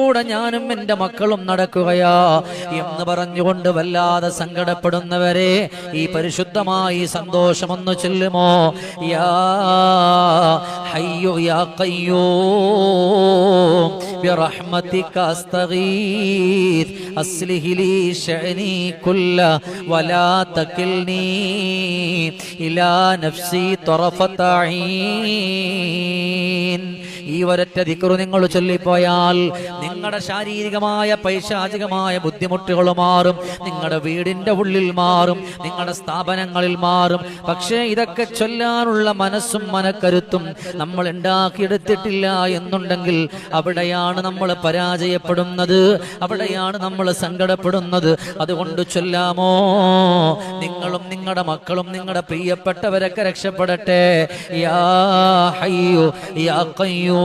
പരീക്ഷണത്തിലൂടെ ഞാനും എൻ്റെ മക്കളും നടക്കുകയാ എന്ന് പറഞ്ഞുകൊണ്ട് വല്ലാതെ സങ്കടപ്പെടുന്നവരെ ഈ പരിശുദ്ധമായി സന്തോഷമൊന്നു ചൊല്ലുമോ? യാ ഹയ്യു യാ ഖയ്യൂം ബിറഹ്മതിക അസ്തഗീസ് അസ്ലിഹ് ലീ ശഅനി കുല്ല വലാ തകിൽനി ഇലാ നഫ്സി തറഫത ഐൻ. ഈ ഒരൊറ്റ ദിക്റ് നിങ്ങൾ ചൊല്ലിപ്പോയാൽ നിങ്ങളുടെ ശാരീരികമായ പൈശാചികമായ ബുദ്ധിമുട്ടുകൾ മാറും, നിങ്ങളുടെ വീടിന്റെ ഉള്ളിൽ മാറും, നിങ്ങളുടെ സ്ഥാപനങ്ങളിൽ മാറും. പക്ഷേ ഇതൊക്കെ ചൊല്ലാനുള്ള മനസ്സും മനക്കരുത്തും നമ്മൾ ഉണ്ടാക്കിയെടുത്തിട്ടില്ല എന്നുണ്ടെങ്കിൽ അവിടെയാണ് നമ്മൾ പരാജയപ്പെടുന്നത്, അവിടെയാണ് നമ്മൾ സങ്കടപ്പെടുന്നത്. അതുകൊണ്ട് ചൊല്ലാമോ? നിങ്ങളും നിങ്ങളുടെ മക്കളും നിങ്ങളുടെ പ്രിയപ്പെട്ടവരൊക്കെ രക്ഷപ്പെടട്ടെ. യാ ഹയ്യു യാ ഖയ്യൂം